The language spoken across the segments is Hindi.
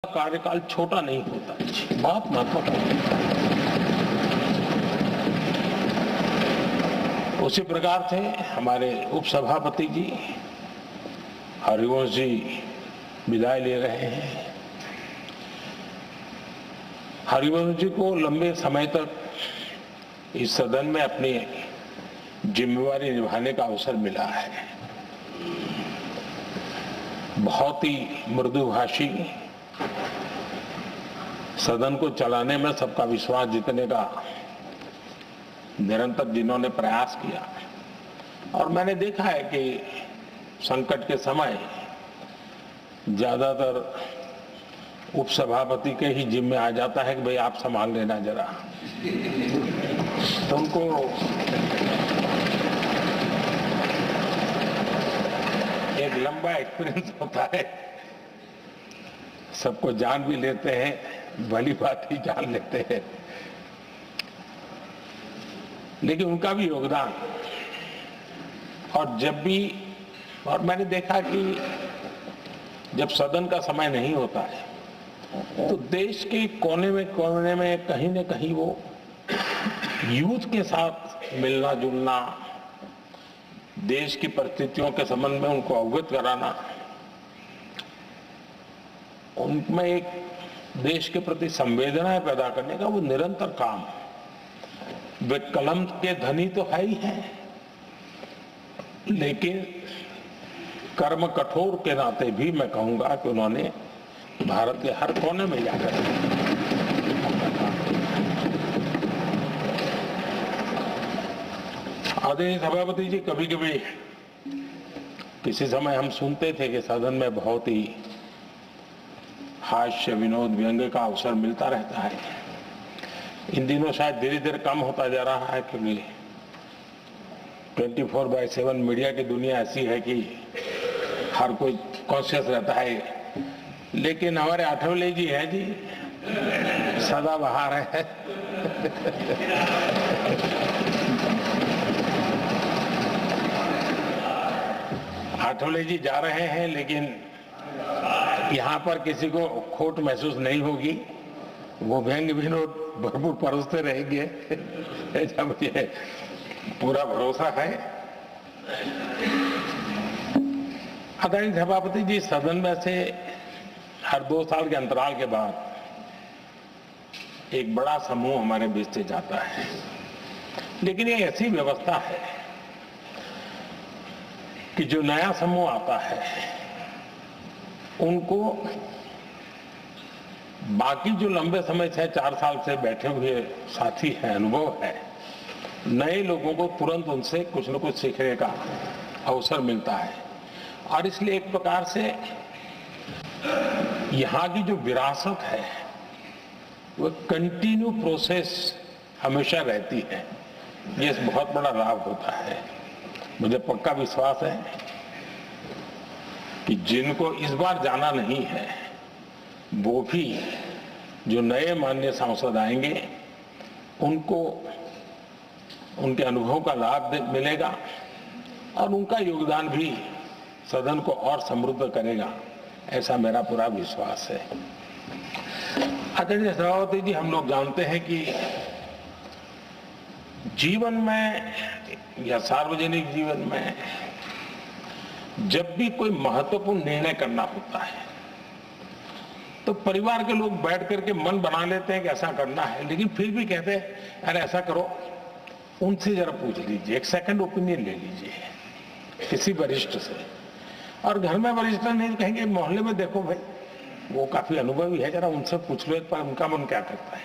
कार्यकाल छोटा नहीं होता, बहुत महत्वपूर्ण होता है। उसी प्रकार से हमारे उपसभापति जी हरिवंश जी विदाई ले रहे हैं। हरिवंश जी को लंबे समय तक इस सदन में अपनी जिम्मेवारी निभाने का अवसर मिला है। बहुत ही मृदुभाषी, सदन को चलाने में सबका विश्वास जीतने का निरंतर जिन्होंने प्रयास किया, और मैंने देखा है कि संकट के समय ज्यादातर उपसभापति के ही जिम्मे आ जाता है कि भाई आप संभाल लेना जरा, तो उनको एक लंबा एक्सपीरियंस होता है। सबको जान भी लेते हैं, भली बात ही जान लेते हैं, लेकिन उनका भी योगदान। और मैंने देखा कि जब सदन का समय नहीं होता है तो देश के कोने में कहीं न कहीं वो यूथ के साथ मिलना जुलना, देश की परिस्थितियों के संबंध में उनको अवगत कराना, उनमें एक देश के प्रति संवेदनाएं पैदा करने का वो निरंतर काम। वे कलम के धनी तो है ही हैं, लेकिन कर्म कठोर के नाते भी मैं कहूंगा कि उन्होंने भारत के हर कोने में जाकर आदरणीय सभापति जी, कभी कभी किसी समय हम सुनते थे कि सदन में बहुत ही हास्य विनोद व्यंग्य का अवसर मिलता रहता है। इन दिनों शायद धीरे धीरे कम होता जा रहा है, क्योंकि 24/7 मीडिया की दुनिया ऐसी है कि हर कोई कॉन्शियस रहता है। लेकिन हमारे आठवले जी हैं जी, सदाबहार है। आठवले जी जा रहे हैं, लेकिन यहाँ पर किसी को खोट महसूस नहीं होगी। वो व्यंग्य विनोद भरपूर परोसते रहेंगे, ऐसा मुझे पूरा भरोसा है। आदरणीय सभापति जी, सदन में से हर 2 साल के अंतराल के बाद एक बड़ा समूह हमारे बीच से जाता है, लेकिन ये ऐसी व्यवस्था है कि जो नया समूह आता है उनको बाकी जो लंबे समय से 4 साल से बैठे हुए साथी हैं, अनुभव है, नए लोगों को तुरंत उनसे कुछ न कुछ सीखने का अवसर मिलता है। और इसलिए एक प्रकार से यहाँ की जो विरासत है वो कंटिन्यू प्रोसेस हमेशा रहती है। ये बहुत बड़ा लाभ होता है। मुझे पक्का विश्वास है कि जिनको इस बार जाना नहीं है वो भी जो नए माननीय सांसद आएंगे उनको उनके अनुभव का लाभ मिलेगा और उनका योगदान भी सदन को और समृद्ध करेगा, ऐसा मेरा पूरा विश्वास है। आदरणीय सभापति जी, हम लोग जानते हैं कि जीवन में या सार्वजनिक जीवन में जब भी कोई महत्वपूर्ण निर्णय करना होता है तो परिवार के लोग बैठ करके मन बना लेते हैं कि ऐसा करना है, लेकिन फिर भी कहते हैं अरे ऐसा करो, उनसे जरा पूछ लीजिए, एक सेकंड ओपिनियन ले लीजिए किसी वरिष्ठ से। और घर में वरिष्ठ नहीं कहेंगे, मोहल्ले में देखो भाई वो काफी अनुभवी है, जरा उनसे पूछ लो एक बार उनका मन क्या करता है।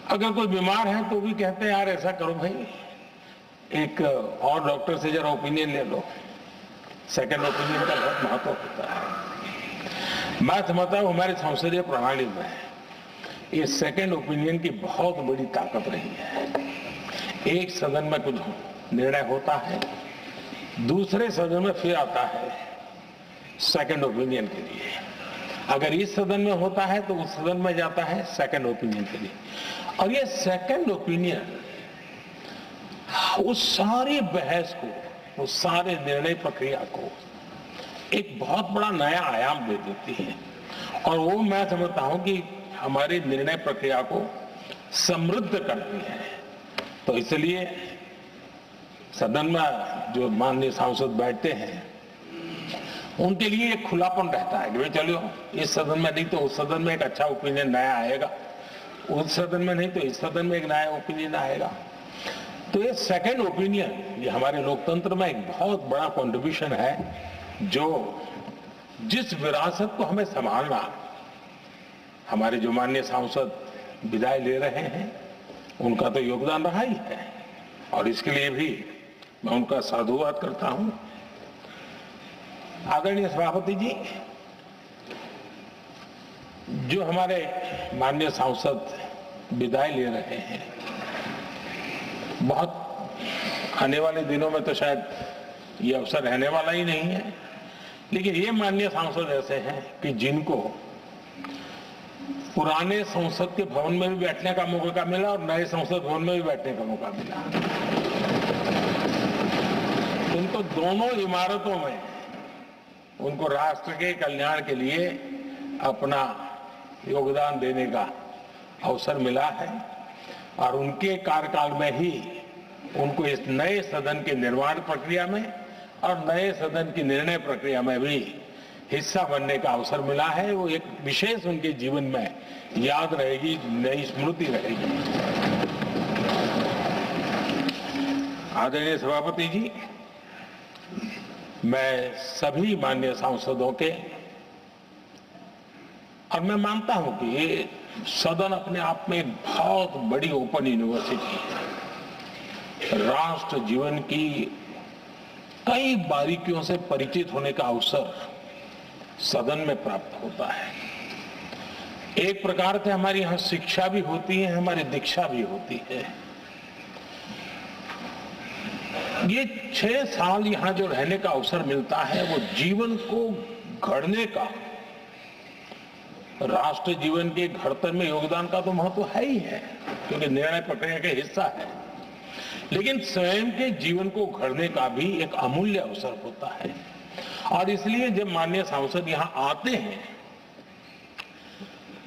अगर कोई बीमार है तो भी कहते हैं यार ऐसा करो भाई, एक और डॉक्टर से जरा ओपिनियन ले लो। सेकंड ओपिनियन का बहुत महत्व होता है। मैं समझता हूं हमारी संसदीय प्रणाली में ये सेकंड ओपिनियन की बहुत बड़ी ताकत रही है। एक सदन में कुछ निर्णय होता है, दूसरे सदन में फिर आता है सेकंड ओपिनियन के लिए। अगर इस सदन में होता है तो उस सदन में जाता है सेकंड ओपिनियन के लिए। और ये सेकंड ओपिनियन उस सारी बहस को, उस सारे निर्णय प्रक्रिया को एक बहुत बड़ा नया आयाम दे देती है। और वो मैं समझता हूं कि हमारी निर्णय प्रक्रिया को समृद्ध करती है। तो इसलिए सदन में जो माननीय सांसद बैठते हैं उनके लिए एक खुलापन रहता है कि भाई चलो इस सदन में नहीं तो उस सदन में एक अच्छा ओपिनियन नया आएगा, उस सदन में नहीं तो इस सदन में एक नया ओपिनियन आएगा। तो ये सेकंड ओपिनियन ये हमारे लोकतंत्र में एक बहुत बड़ा कंट्रीब्यूशन है, जो जिस विरासत को हमें संभालना हमारे जो माननीय सांसद विदाई ले रहे हैं उनका तो योगदान रहा ही है, और इसके लिए भी मैं उनका साधुवाद करता हूं। आदरणीय सभापति जी, जो हमारे माननीय सांसद विदाई ले रहे हैं, बहुत आने वाले दिनों में तो शायद ये अवसर रहने वाला ही नहीं है, लेकिन ये माननीय सांसद ऐसे हैं कि जिनको पुराने संसद के भवन में भी बैठने का मौका मिला और नए संसद भवन में भी बैठने का मौका मिला। उनको दोनों इमारतों में उनको राष्ट्र के कल्याण के लिए अपना योगदान देने का अवसर मिला है, और उनके कार्यकाल में ही उनको इस नए सदन के निर्माण प्रक्रिया में और नए सदन की निर्णय प्रक्रिया में भी हिस्सा बनने का अवसर मिला है। वो एक विशेष उनके जीवन में याद रहेगी, नई स्मृति रहेगी। आदरणीय सभापति जी, मैं सभी माननीय सांसदों के, और मैं मानता हूं कि ये सदन अपने आप में एक बहुत बड़ी ओपन यूनिवर्सिटी है। राष्ट्र जीवन की कई बारीकियों से परिचित होने का अवसर सदन में प्राप्त होता है। एक प्रकार से हमारी यहां शिक्षा भी होती है, हमारी दीक्षा भी होती है। ये 6 साल यहां जो रहने का अवसर मिलता है वो जीवन को गढ़ने का, राष्ट्र जीवन के घड़तर में योगदान का तो महत्व है ही है, क्योंकि निर्णय प्रक्रिया का हिस्सा है, लेकिन स्वयं के जीवन को गढ़ने का भी एक अमूल्य अवसर होता है। और इसलिए जब माननीय सांसद यहां आते हैं,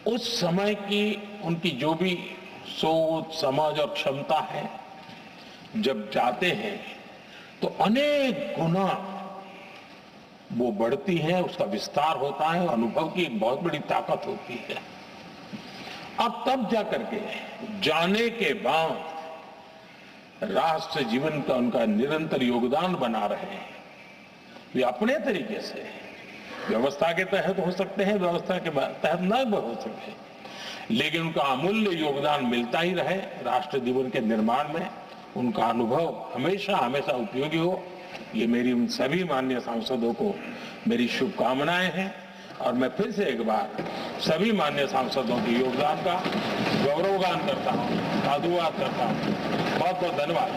उस समय की उनकी जो भी सोच, समझ और क्षमता है, जब जाते हैं तो अनेक गुना वो बढ़ती है, उसका विस्तार होता है, अनुभव की एक बहुत बड़ी ताकत होती है। अब तब जाकर के जाने के बाद राष्ट्र जीवन का उनका निरंतर योगदान बना रहे हैं। वे अपने तरीके से व्यवस्था के तहत हो सकते हैं, व्यवस्था के तहत न हो सके, लेकिन उनका अमूल्य योगदान मिलता ही रहे राष्ट्र जीवन के निर्माण में। उनका अनुभव हमेशा हमेशा उपयोगी हो, ये मेरी उन सभी माननीय सांसदों को मेरी शुभकामनाएं हैं। और मैं फिर से एक बार सभी माननीय सांसदों के योगदान का गौरवगान करता हूं, साधुवाद करता हूं। बहुत बहुत धन्यवाद।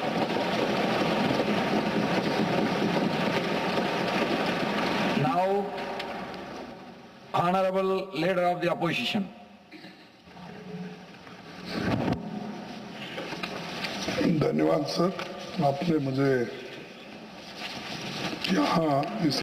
Now, Honorable Leader of the Opposition. धन्यवाद सर, आपने मुझे यहाँ इस